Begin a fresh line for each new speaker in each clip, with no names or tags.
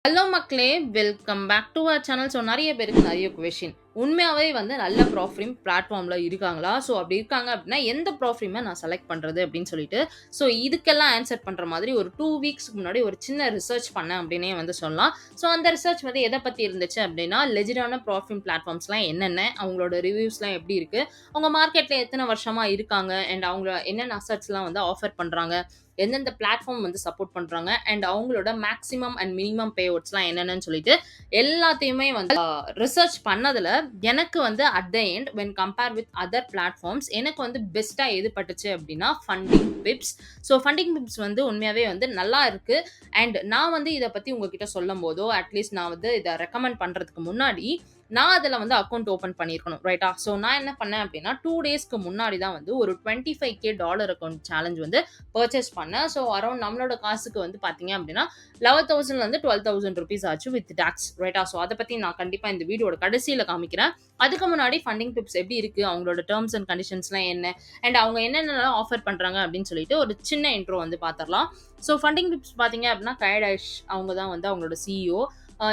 Hello மக்களே! Welcome back to our channel. So நெறைய பேருக்கு நெறைய கொஸ்டின். உண்மையாவே வந்து நல்ல ப்ராஃபிம் பிளாட்ஃபார்ம்ல இருக்காங்களா? ஸோ அப்படி இருக்காங்க அப்படின்னா, எந்த ப்ராஃபிம நான் செலக்ட் பண்றது அப்படின்னு சொல்லிட்டு, ஸோ இதுக்கெல்லாம் ஆன்சர் பண்ற மாதிரி ஒரு 2 வீக்ஸ்க்கு முன்னாடி ஒரு சின்ன ரிசர்ச் பண்ணேன் அப்படின்னே வந்து சொல்லலாம். ஸோ அந்த ரிசர்ச் வந்து எத பத்தி இருந்துச்சு அப்படின்னா, லெஜிடான ப்ராஃபிம் பிளாட்ஃபார்ம்ஸ்லாம் என்னென்ன? அவங்களோட ரிவ்யூஸ்லாம் எப்படி இருக்கு? அவங்க மார்க்கெட்ல எத்தன வருஷமா இருக்காங்க? அண்ட் அவங்க என்னென்ன அசெட்ஸ்லாம் வந்து ஆஃபர் பண்றாங்க? எந்தெந்த பிளாட்ஃபார்ம் வந்து சப்போர்ட் பண்றாங்க? அண்ட் அவங்களோட மேக்ஸிமம் அண்ட் மினிமம் பே அவுட்ஸ்லாம் என்னென்னன்னு சொல்லிட்டு எல்லாத்தையுமே வந்து ரிசர்ச் பண்ணதுல எனக்கு வந்து at the end when compare with other platforms எனக்கு வந்து பெஸ்ட்டா எது பட்டுச்சு அப்படின்னா funding pips. So funding pips வந்து உண்மையாவே வந்து நல்லா இருக்கு. அண்ட் நான் வந்து இதை பத்தி உங்ககிட்ட சொல்லும் போதோ அட்லீஸ்ட் நான் வந்து இதை ரெக்கமெண்ட் பண்றதுக்கு முன்னாடி நான் அதில் வந்து அக்கௌண்ட் ஓப்பன் பண்ணியிருக்கணும் ரைட்டா. ஸோ நான் என்ன பண்ணேன் அப்படின்னா 2 டேஸ்க்கு முன்னாடி தான் வந்து ஒரு $25K அக்கௌண்ட் சேலஞ்ச் வந்து பர்ச்சேஸ் பண்ணேன். ஸோ அரௌண்ட் நம்மளோட காசுக்கு வந்து பார்த்தீங்க அப்படின்னா 11,000 12,000 ருபீஸ் ஆச்சு வித் டாக்ஸ் ரைட்டா. ஸோ அதை பற்றி நான் கண்டிப்பாக இந்த வீடியோட கடைசியில் காமிக்கிறேன். அதுக்கு முன்னாடி ஃபண்டிங் டிப்ஸ் எப்படி இருக்கு, அவங்களோட டேர்ம்ஸ் அண்ட் கண்டிஷன்ஸ்லாம் என்ன, அண்ட் அவங்க என்னென்னலாம் ஆஃபர் பண்ணுறாங்க அப்படின்னு சொல்லிட்டு ஒரு சின்ன இன்ட்ரோ வந்து பார்த்துடலாம். ஸோ ஃபண்டிங் டிப்ஸ் பார்த்தீங்க அப்படின்னா கைடாஷ் அவங்க தான் வந்து அவங்களோட சிஇஓ.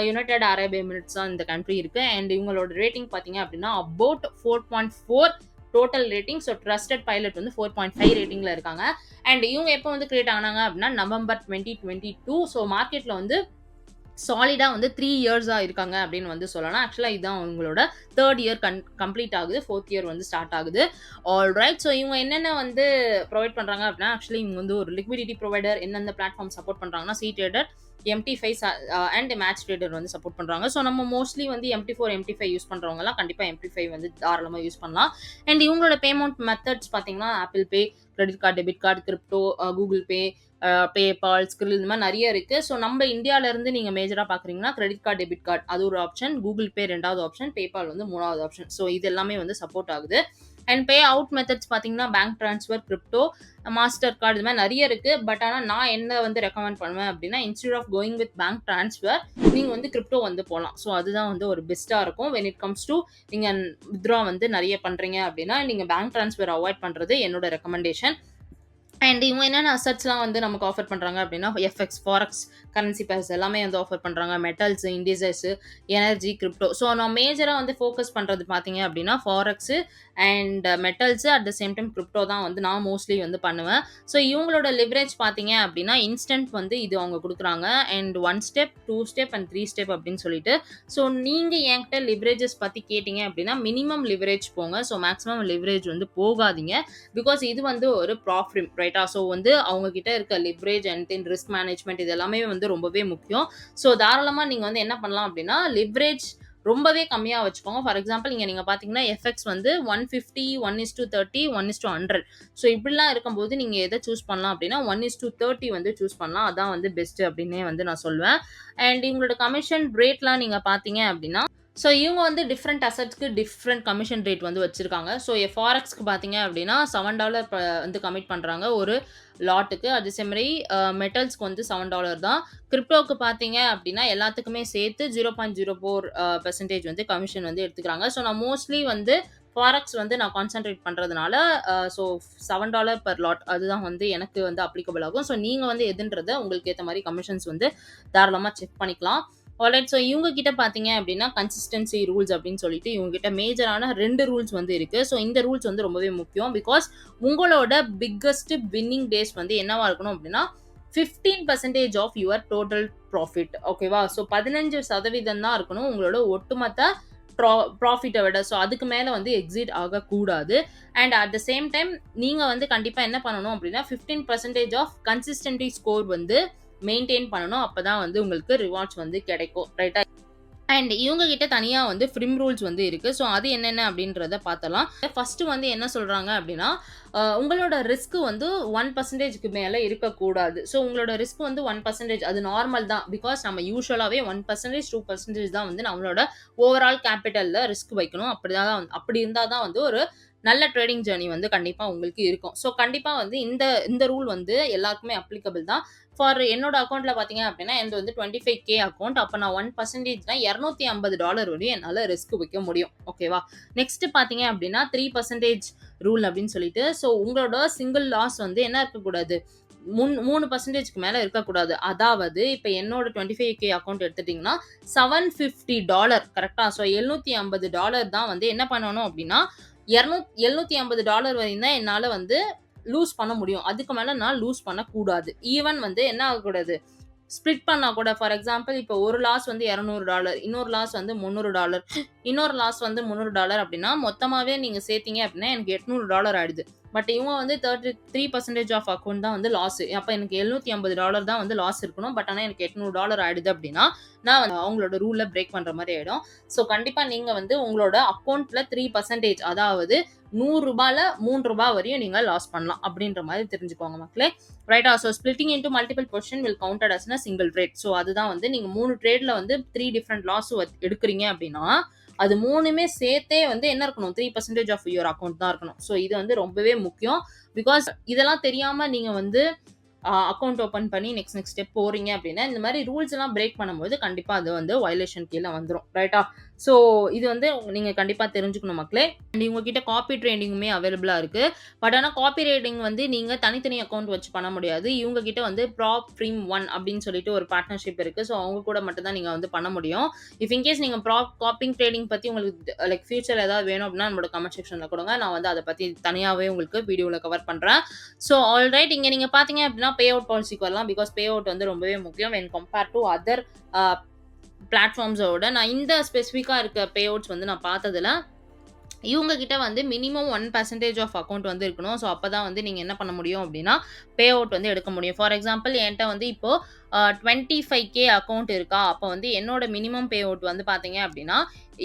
யுனைடெட் அரப் எமிரேட்ஸ் தான் இந்த கண்ட்ரி இருக்கு. அண்ட் இவங்களோட ரேட்டிங் பார்த்தீங்க அப்படின்னா about 4.4 total rating. So trusted pilot வந்து 4.5 ரேட்டிங்ல இருக்காங்க. அண்ட் இவங்க எப்போ வந்து கிரியேட் ஆனாங்க அப்படின்னா நவம்பர் 2022. ஸோ மார்க்கெட்ல வந்து சாலிடா வந்து 3 இயர்ஸா இருக்காங்க அப்படின்னு வந்து சொல்லலாம். ஆக்சுவலா இதுதான் அவங்களோட 3rd இயர் கம்ப்ளீட் ஆகுது. 4th இயர் வந்து ஸ்டார்ட் ஆகுது. ஆல்ரைட். ஸோ இவங்க என்னென்ன வந்து ப்ரொவைட் பண்றாங்க அப்படின்னா, ஆக்சுவலி இவங்க வந்து ஒரு லிக்விடிட்டி ப்ரொவைடர். எந்தெந்த பிளாட்ஃபார்ம் சப்போர்ட் பண்றாங்கன்னா C trader, MT5 and match trader வந்து சப்போர்ட் பண்றாங்க. ஸோ நம்ம மோஸ்ட்லி வந்து MT4 MT5 யூஸ் பண்றவங்கலாம் கண்டிப்பா MT5 வந்து தாராளமா யூஸ் பண்ணலாம். அண்ட் இவங்களோட பேமெண்ட் மெத்தட்ஸ் பார்த்தீங்கன்னா Apple Pay, credit card, debit card, crypto, Google Pay, PayPal, Skrill இந்த மாதிரி நிறைய இருக்கு. ஸோ நம்ம இந்தியால இருந்து நீங்க மேஜரா பாக்குறீங்கன்னா கிரெடிட் கார்டு, டெபிட் கார்டு அது ஒரு ஆப்ஷன், கூகுள் பே 2வது ஆப்ஷன், பேபால் வந்து 3வது ஆப்ஷன். ஸோ இது எல்லாமே வந்து சப்போர்ட் ஆகுது. அண்ட் பே அவுட் மெத்தட்ஸ் பார்த்தீங்கன்னா bank transfer, crypto, master card இது மாதிரி நிறைய இருக்கு. பட் ஆனால் நான் என்ன வந்து ரெக்கமெண்ட் பண்ணுவேன் அப்படின்னா, instead of going with bank transfer நீங்க வந்து கிரிப்டோ வந்து போகலாம். ஸோ அதுதான் வந்து ஒரு பெஸ்ட்டா இருக்கும். வென் இட் கம்ஸ் டு நீங்க வித்ரா வந்து நிறைய பண்றீங்க அப்படின்னா நீங்க பேங்க் ட்ரான்ஸ்ஃபர் அவாய்ட் பண்றது என்னோட ரெக்கமெண்டேஷன். அண்ட் இவங்க என்னென்ன அசட்ஸ்லாம் வந்து நமக்கு ஆஃபர் பண்ணுறாங்க அப்படின்னா எஃப்எக்ஸ், ஃபாரெக்ஸ், கரன்சி பேர்ஸ் எல்லாமே வந்து ஆஃபர் பண்ணுறாங்க. Metals, indices, energy, crypto. So நான் மேஜராக வந்து ஃபோக்கஸ் பண்ணுறது பார்த்தீங்க அப்படின்னா forex and metals at the same time crypto தான் வந்து நான் மோஸ்ட்லி வந்து பண்ணுவேன். ஸோ இவங்களோட லிவரேஜ் பார்த்தீங்க அப்படின்னா இன்ஸ்டன்ட் வந்து இது அவங்க கொடுக்குறாங்க. And 1 step, 2 step and 3 step அப்படின்னு சொல்லிட்டு. ஸோ நீங்கள் என்கிட்ட லிவரேஜஸ் பற்றி கேட்டிங்க அப்படின்னா மினிமம் லிவரேஜ் போங்க. ஸோ மேக்ஸிமம் லிவரேஜ் வந்து போகாதீங்க. பிகாஸ் இது வந்து ஒரு ப்ராஃபிட் ரைட்டா. ஸோ வந்து அவங்க கிட்ட இருக்க leverage and then risk management இது எல்லாமே வந்து ரொம்பவே முக்கியம். ஸோ தாராளமாக நீங்கள் வந்து என்ன பண்ணலாம் அப்படின்னா லிவரேஜ் ரொம்பவே கம்மியாக வச்சுக்கோங்க. ஃபார் எக்ஸாம்பிள் நீங்கள் பார்த்தீங்கன்னா எஃப்எக்ஸ் வந்து 150, 1:30, 1:100. ஸோ இப்படிலாம் இருக்கும்போது நீங்கள் எதை சூஸ் பண்ணலாம் அப்படின்னா 1:30 வந்து சூஸ் பண்ணலாம். அதான் வந்து பெஸ்ட் அப்படின்னே வந்து நான் சொல்வேன். அண்ட் இவங்களோட கமிஷன் ரேட்லாம் நீங்கள் பார்த்தீங்க அப்படின்னா ஸோ இவங்க வந்து டிஃப்ரெண்ட் அசட்ஸ்க்கு டிஃப்ரெண்ட் கமிஷன் ரேட் வந்து வச்சிருக்காங்க. ஸோ ஃபாரெக்ஸ்க்கு பார்த்தீங்க அப்படின்னா $7 வந்து கமிட் பண்ணுறாங்க ஒரு லாட்டுக்கு. அதே மாதிரி மெட்டல்ஸ்க்கு வந்து $7 தான். கிரிப்டோக்கு பார்த்தீங்க அப்படின்னா எல்லாத்துக்குமே சேர்த்து 0.04% வந்து கமிஷன் வந்து எடுத்துக்கிறாங்க. ஸோ நான் மோஸ்ட்லி வந்து ஃபாரெக்ஸ் வந்து நான் கான்சென்ட்ரேட் பண்ணுறதுனால ஸோ $7 பெர் லாட் அதுதான் வந்து எனக்கு வந்து அப்ளிகபிள் ஆகும். ஸோ நீங்கள் வந்து எதுன்றதை உங்களுக்கு ஏற்ற மாதிரி கமிஷன்ஸ் வந்து தாராளமாக செக் பண்ணிக்கலாம். ஆல்ரைட். ஸோ இவங்க கிட்ட பார்த்தீங்க அப்படின்னா கன்சிஸ்டன்சி ரூல்ஸ் அப்படின்னு சொல்லிட்டு இவங்க கிட்ட மேஜரான 2 ரூல்ஸ் வந்து இருக்கு. ஸோ இந்த ரூல்ஸ் வந்து ரொம்பவே முக்கியம். பிகாஸ் உங்களோட பிக்கஸ்ட் வின்னிங் டேஸ் வந்து என்னவா இருக்கணும் அப்படின்னா 15% ஆஃப் யுவர் டோட்டல் ப்ராஃபிட். ஓகேவா. ஸோ 15% தான் இருக்கணும் உங்களோட ஒட்டுமொத்த ப்ராஃபிட்டை விட. ஸோ அதுக்கு மேலே வந்து எக்ஸிட் ஆகக்கூடாது. And at the same time நீங்கள் வந்து கண்டிப்பாக என்ன பண்ணணும் அப்படின்னா 15% ஆஃப் கன்சிஸ்டன்சி ஸ்கோர் வந்து மெயின்டைன் பண்ணணும். அப்பதான் வந்து உங்களுக்கு ரிவார்ட்ஸ் வந்து கிடைக்கும் ரைட்டா. அண்ட் இவங்க கிட்ட தனியா வந்து ஃப்ரிம் ரூல்ஸ் வந்து இருக்கு. ஸோ அது என்னென்ன அப்படின்றத பார்த்தலாம். ஃபர்ஸ்ட் வந்து என்ன சொல்றாங்க அப்படின்னா உங்களோட ரிஸ்க் வந்து 1%க்கு மேல இருக்கக்கூடாது. ஸோ உங்களோட ரிஸ்க் வந்து 1% அது நார்மல் தான். பிகாஸ் நம்ம யூஸ்வலாவே 1% 2% தான் வந்து நம்மளோட ஓவரால் கேபிட்டல்ல ரிஸ்க் வைக்கணும். அப்படி இருந்தா தான் வந்து ஒரு நல்ல ட்ரேடிங் ஜேர்னி வந்து கண்டிப்பா உங்களுக்கு இருக்கும். ஸோ கண்டிப்பா வந்து இந்த இந்த ரூல் வந்து எல்லாருக்குமே அப்ளிகபிள் தான். ஃபார் என்னோட அக்கௌண்ட்ல பார்த்தீங்க அப்படின்னா எந்த வந்து 25K அக்கௌண்ட். அப்போ நான் 1%னா $250 வரையும் என்னால் ரிஸ்க் வைக்க முடியும். ஓகேவா. நெக்ஸ்ட் பார்த்தீங்க அப்படின்னா 3% ரூல் அப்படின்னு சொல்லிட்டு. ஸோ உங்களோட சிங்கிள் லாஸ் வந்து என்ன இருக்கக்கூடாது 3% மேல இருக்கக்கூடாது. அதாவது இப்ப என்னோட 25K அக்கவுண்ட் எடுத்துட்டீங்கன்னா, $750 கரெக்ட்டா? ஸோ $750 தான் வந்து என்ன பண்ணணும் அப்டின்னா, $750 வரையும் தான் என்னால வந்து லூஸ் பண்ண முடியும். அதுக்கு மேல நான் லூஸ் பண்ணக்கூடாது. ஈவன் வந்து என்ன ஆகக்கூடாது, ஸ்ப்ளிட் பண்ணா கூட ஃபார் எக்ஸாம்பிள் இப்போ ஒரு லாஸ் வந்து $200, இன்னொரு லாஸ் வந்து $300, இன்னொரு லாஸ் வந்து $300 அப்டின்னா, மொத்தமாவே நீங்க சேர்த்தீங்க அப்டின்னா எனக்கு $800 ஆயிடுது. பட் இவங்க வந்து 33% ஆஃப் அக்கவுண்ட் தான் வந்து லாஸ். அப்ப எனக்கு $750 தான் வந்து லாஸ் இருக்கணும். பட் ஆனா எனக்கு $800 ஆயிடுது அப்டின்னா, நான் வந்து அவங்களோட ரூல பிரேக் பண்ற மாரி ஆயிடும். ஸோ கண்டிப்பா நீங்க வந்து உங்களோட அக்கவுண்ட்ல 3% அதாவது ₹100ல ₹3 வரையும் நீங்க லாஸ் பண்ணலாம். அப்டின்ற மாரி தெரிஞ்சுக்கோங்க மக்களே. ரைட்டா? So splitting into multiple position will counted as single trade. So அதுதான் வந்து நீங்க 3 ட்ரேட்ல வந்து 3 டிஃபரெண்ட் லாஸ் எடுக்குறீங்க அப்டின்னா, அது 3மே சேர்த்தே வந்து என்ன இருக்கணும்? 3% ஆஃப் யுவர் அக்கவுண்ட் தான் இருக்கணும். ஸோ இது வந்து ரொம்பவே முக்கியம். பிகாஸ் இதெல்லாம் தெரியாம நீங்க வந்து அக்கவுண்ட் ஓப்பன் பண்ணி நெக்ஸ்ட் ஸ்டெப் போறீங்க அப்டின்னா, இந்த மாரி ரூல்ஸ் எல்லாம் பிரேக் பண்ணும்போது கண்டிப்பா அது வந்து வயலேஷன் கீழ வந்துரும். ரைட்டா? ஸோ இது வந்து நீங்க கண்டிப்பா தெரிஞ்சுக்கணும் மக்களே. அண்ட் இவங்க கிட்ட காப்பி ட்ரேடிங்குமே அவைலபிளா இருக்கு. பட் ஆனா காப்பி ரைட்டிங் வந்து நீங்க தனித்தனி அக்கவுண்ட் வச்சு பண்ண முடியாது. இவங்க கிட்ட வந்து PropFrim 1 அப்படின்னு சொல்லிட்டு ஒரு பார்ட்னர்ஷிப் இருக்கு. ஸோ அவங்க கூட மட்டும் தான் நீங்க வந்து பண்ண முடியும். இஃப் இன்கேஸ் நீங்க காப்பி ட்ரேடிங் பத்தி உங்களுக்கு லைக் ஃபியூச்சர் ஏதாவது வேணும் அப்படின்னா நம்மளோட கமெண்ட் செக்ஷன்ல கொடுங்க. நான் வந்து அதை பத்தி தனியாவே உங்களுக்கு வீடியோல கவர் பண்றேன். ஸோ ஆல்ரைட், இங்க நீங்க பாத்தீங்க அப்படின்னா பே அவுட் பாலிசிக்கு வரலாம். பிகாஸ் பே அவுட் வந்து ரொம்பவே முக்கியம் வென் கம்பேர் டு அதர் பிளாட்ஃபார்ம்ஸோட. நான் இந்த ஸ்பெசிஃபிக்கா இருக்க பே அவுட்ஸ் வந்து நான் பார்த்ததுல இவங்க கிட்ட வந்து மினிமம் 1% ஆஃப் அக்கவுண்ட் வந்து இருக்கணும். ஸோ அப்பதான் வந்து நீங்க என்ன பண்ண முடியும் அப்படின்னா பே அவுட் வந்து எடுக்க முடியும். ஃபார் எக்ஸாம்பிள் என்கிட்ட வந்து இப்போ 25K அக்கவுண்ட் இருக்கா, அப்போ வந்து என்னோட மினிமம் பே அவுட் வந்து பார்த்தீங்க அப்படின்னா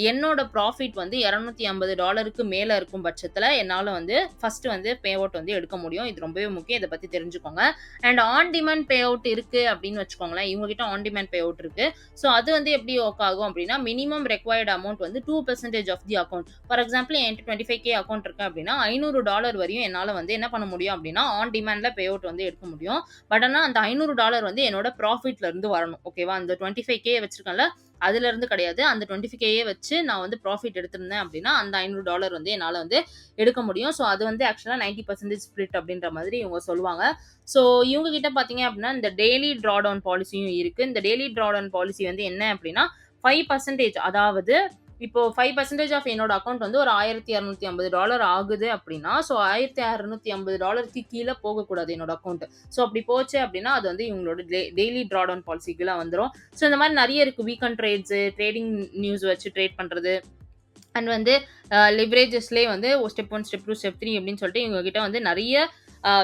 என்னோட ப்ராஃபிட் வந்து $250 மேல இருக்கும் பட்சத்தில் என்னால் வந்து ஃபர்ஸ்ட் வந்து பே அவுட் வந்து எடுக்க முடியும். இது ரொம்பவே முக்கியம். இதை பற்றி தெரிஞ்சுக்கோங்க. And on demand pay out இருக்கு அப்படின்னு வச்சுக்கோங்களேன். இவங்க கிட்ட ஆன் டிமாண்ட் பே அவுட் இருக்கு. ஸோ அது வந்து எப்படி ஒர்க் ஆகும் அப்படின்னா மினிமம் ரெக்வயர்ட் அமௌண்ட் வந்து 2% of the account. For example என்கிட்ட 25K அக்கௌண்ட் இருக்கு அப்படின்னா $500 வரையும் என்னால் வந்து என்ன பண்ண முடியும் அப்படின்னா ஆன் டிமாண்ட்ல பே அவுட் வந்து எடுக்க முடியும். பட் ஆனால் அந்த $500 வந்து என்னோட ப்ராஃபிட்ல இருந்து வரணும். ஓகேவா? அந்த 25K வச்சிருக்கேன்ல அதுல இருந்து கிடையாது. அந்த 25K வச்சு நான் வந்து ப்ராஃபிட் எடுத்திருந்தேன் அப்படின்னா அந்த $500 வந்து என்னால் வந்து எடுக்க முடியும். ஸோ அது வந்து ஆக்சுவலாக 90% ஸ்பிளிட் அப்படின்ற மாதிரி இவங்க சொல்லுவாங்க. ஸோ இவங்க கிட்ட பார்த்தீங்க அப்படின்னா இந்த டெய்லி ட்ராடவுன் பாலிசியும் இருக்கு. இந்த டெய்லி ட்ராடவுன் பாலிசி வந்து என்ன அப்படின்னா 5% அதாவது இப்போ 5% ஆஃப் என்னோட அக்கௌண்ட் வந்து ஒரு $1250 ஆகுது அப்படின்னா, ஸோ $1650 கீழே போகக்கூடாது என்னோட அக்கௌண்ட். ஸோ அப்படி போச்சு அப்படின்னா அது வந்து இவங்களோட டெய்லி ட்ராடவுன் பாலிசிக்குள்ள வந்துடும். ஸோ இந்த மாதிரி நிறைய இருக்கு. வீக்கெண்ட் ட்ரேட்ஸ், ட்ரேடிங் நியூஸ் வச்சு ட்ரேட் பண்றது அண்ட் வந்து லிவரேஜஸ்லேயே வந்து ஸ்டெப் 1, ஸ்டெப் 2, ஸ்டெப் 3 அப்படின்னு சொல்லிட்டு இவங்க கிட்ட வந்து நிறைய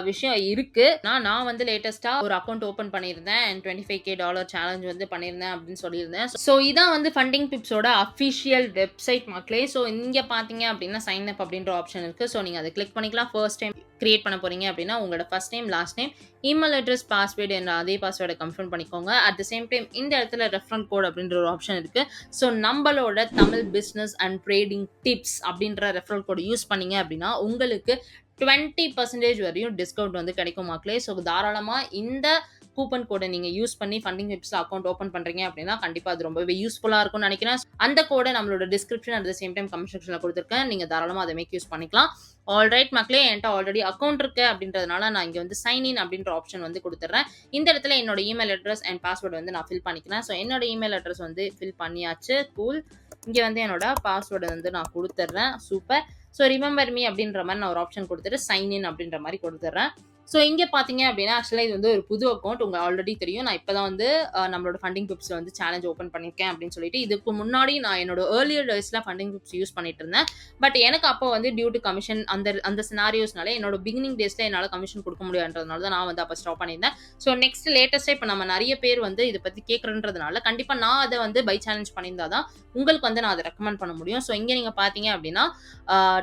விஷயம் இருக்கு. நான் வந்து லேட்டஸ்டா ஒரு அக்கௌண்ட் ஓபன் பண்ணியிருந்தேன் அண்ட் $25K சேலஞ்ச் வந்து பண்ணியிருந்தேன் அப்படின்னு சொல்லியிருந்தேன். ஸோ இதான் வந்து ஃபண்டிங் டிப்ஸோட அஃபிஷியல் வெப்சைட் மக்களே. ஸோ இங்க பாத்தீங்க அப்படின்னா சைன் அப் அப்படின்ற ஆப்ஷன் இருக்கு. ஸோ நீங்க அதை கிளிக் பண்ணிக்கலாம். ஃபர்ஸ்ட் டைம் கிரியேட் பண்ண போறீங்க அப்படின்னா உங்களோட first name, last name, email address, password என்ற அதே பாஸ்வேர்டை கன்ஃபார்ம் பண்ணிக்கோங்க. அட் த சேம் டைம் இந்த இடத்துல ரெஃபரல் கோட் அப்படின்ற ஒரு ஆப்ஷன் இருக்கு. ஸோ நம்மளோட Tamil business and trading tips அப்படின்ற ரெஃபரல் கோட் யூஸ் பண்ணீங்க அப்படின்னா உங்களுக்கு 20% வரையும் டிஸ்கவுண்ட் வந்து கிடைக்கும் மக்களே. ஸோ தாராளமா இந்த கூப்பன் கோடை நீங்க யூஸ் பண்ணி ஃபண்டிங் டிப்ஸ்ல அக்கௌண்ட் ஓபன் பண்றீங்க அப்படின்னா கண்டிப்பா அது ரொம்பவே யூஸ்ஃபுல்லா இருக்கும்னு நினைக்கிறேன். அந்த கோடை நம்மளோட description at the same time comment செக்ஷன்ல கொடுத்துருக்கேன். நீங்க தாராளமா அதை மேக் யூஸ் பண்ணிக்கலாம். ஆல்ரைட் மக்களே, என்கிட்ட ஆல்ரெடி அக்கௌண்ட் இருக்கு அப்படின்றதுனால நான் இங்க வந்து சைன் இன் அப்படின்ற ஆப்ஷன் வந்து கொடுத்துட்றேன். இந்த இடத்துல என்னோட இமெயில் அட்ரஸ் அண்ட் பாஸ்வேர்டு வந்து நான் ஃபில் பண்ணிக்கிறேன். ஸோ என்னோட இமெயில் அட்ரஸ் வந்து ஃபில் பண்ணியாச்சு. கூல். இங்க வந்து என்னோட பாஸ்வேர்டு வந்து நான் கொடுத்துட்றேன். சூப்பர். ஸோ ரிமெம்பர் மீ அப்படின்ற மாதிரி நான் ஒரு ஆப்ஷன் கொடுத்துட்டு சைன் இன் அப்படின்ற மாதிரி கொடுத்துட்றேன். ஸோ இங்கே பார்த்தீங்க அப்படின்னா ஆக்சுவலாக இது வந்து ஒரு புது அக்கௌண்ட். உங்களுக்கு ஆல்ரெடி தெரியும். நான் இப்போ தான் வந்து நம்மளோட ஃபண்டிங் டிப்ஸில் வந்து சேலஞ்ச் ஓப்பன் பண்ணியிருக்கேன் அப்படின்னு சொல்லிட்டு. இதுக்கு முன்னாடி நான் என்னோட ஏர்லியர் டேஸில் ஃபண்டிங் டிப்ஸ் யூஸ் பண்ணிட்டு இருந்தேன். பட் எனக்கு அப்போ வந்து டியூ டு கமிஷன் அந்த சினாரியோஸ்னால என்னோட பிகினிங் டேஸில் என்னால் கமிஷன் கொடுக்க முடியாதுன்றதுனால தான் நான் வந்து அப்போ ஸ்டாப் பண்ணியிருந்தேன். ஸோ நெக்ஸ்ட் லேட்டஸ்ட்டாக இப்போ நம்ம நிறைய பேர் வந்து இதை பற்றி கேட்குறன்றதுனால கண்டிப்பாக நான் அதை வந்து பை சேலஞ்ச் பண்ணியிருந்தா தான் உங்களுக்கு வந்து நான் அதை ரெக்கமெண்ட் பண்ண முடியும். ஸோ இங்கே நீங்கள் பார்த்தீங்க அப்படின்னா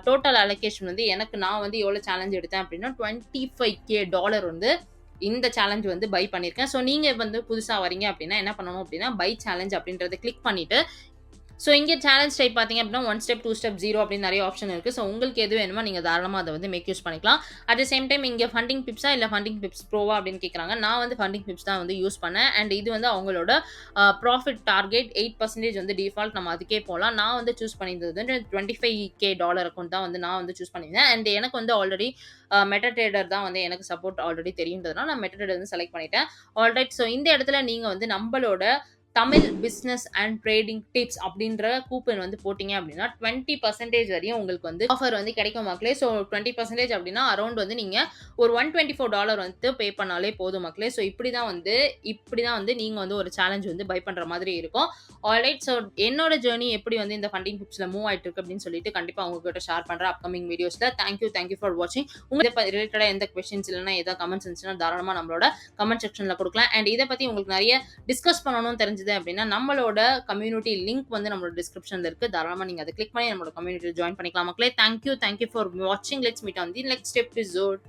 டோட்டல் அலோகேஷன் வந்து நான் வந்து எவ்வளோ சேலஞ்ச் எடுத்தேன் அப்படின்னா $25K வந்து இந்த சேலஞ்ச் வந்து பை பண்ணியிருக்கேன். ஸோ நீங்கள் வந்து புதுசாக வரீங்க அப்படின்னா என்ன பண்ணணும் அப்படின்னா பை சேலஞ்ச் அப்படின்றத கிளிக் பண்ணிட்டு ஸோ இங்கே சேலஞ்ச் டைப் பார்த்தீங்க அப்படின்னா 1 ஸ்டெப், 2 ஸ்டெப், 0 அப்படின்னு நெறைய ஆப்ஷன் இருக்கு. ஸோ உங்களுக்கு எது வேணுமோ நீங்க தாராளமா அத வந்து மேக் யூஸ் பண்ணிக்கலாம். அட் த சேம் டைம் இங்க ஃபண்டிங் பிப்ஸா இல்ல ஃபண்டிங் பிப்ஸ் ப்ரோவா அப்படின்னு கேட்குறாங்க. நான் வந்து ஃபண்டிங் பிப்ஸ் தான் வந்து யூஸ் பண்ணேன். அண்ட் இது வந்து அவங்களோட ப்ராஃபிட் டார்கெட் 8% வந்து டிஃபால்ட் நம்ம அதுக்கே போலாம். நான் வந்து சூஸ் பண்ணியிருந்தது வந்து $25K அக்கவுண்ட் தான் வந்து நான் வந்து சூஸ் பண்ணியிருந்தேன். அண்ட் எனக்கு வந்து ஆல்ரெடி மெட்டா தான் வந்து எனக்கு சப்போர்ட் ஆல்ரெடி தெரியுன்றதுனால நான் மெட்டா வந்து செலக்ட் பண்ணிட்டேன். ஆல்ரைட். ஸோ இந்த இடத்துல நீங்க வந்து நம்பளோட Tamil business and trading tips அப்படின்ற கூப்பன் வந்து போட்டீங்க அப்படின்னா 20% வரையும் உங்களுக்கு வந்து ஆஃபர் வந்து கிடைக்கும் மக்களே. ஸோ 20% அப்படின்னா அரௌண்ட் வந்து நீங்க ஒரு $124 வந்து பே பண்ணாலே போதும் மக்களே. ஸோ இப்படி தான் வந்து நீங்க வந்து ஒரு சேலஞ்ச் வந்து பை பண்ற மாதிரி இருக்கும். ஆல்ரைட். ஸோ என்னோட ஜேர்னி எப்படி வந்து இந்த ஃபண்டிங் டிப்ஸ்ல மூவ் ஆயிட்டு இருக்கு அப்படின்னு சொல்லிட்டு கண்டிப்பா உங்ககிட்ட ஷேர் பண்றேன் அப்கமிங் வீடியோஸ்ல. தேங்க்யூ ஃபார் வாட்சிங். உங்களுக்கு ரிலேட்டடா எந்த கொஸ்டின்ஸ் இல்லைன்னா ஏதாவது கமெண்ட்ஸ் இருந்துச்சுன்னா தாராளமா நம்மளோட கமெண்ட் செக்ஷன்ல கொடுக்கலாம். அண்ட் இதை பத்தி உங்களுக்கு நிறைய டிஸ்கஸ் பண்ணணும்னு தெரிஞ்சது அப்படின்னா நம்மளோட கம்யூனிட்டி லிங்க் வந்து நம்மளோட டிஸ்கிரிப்ஷன்ல இருக்கு. தாராளமா நீங்க அதை கிளிக் பண்ணி நம்மளோட கம்யூனிட்டி ஜாயின் பண்ணிக்கலாம் மக்களே. தேங்க்யூ ஃபார் வாட்சிங். Let's meet on the next episode.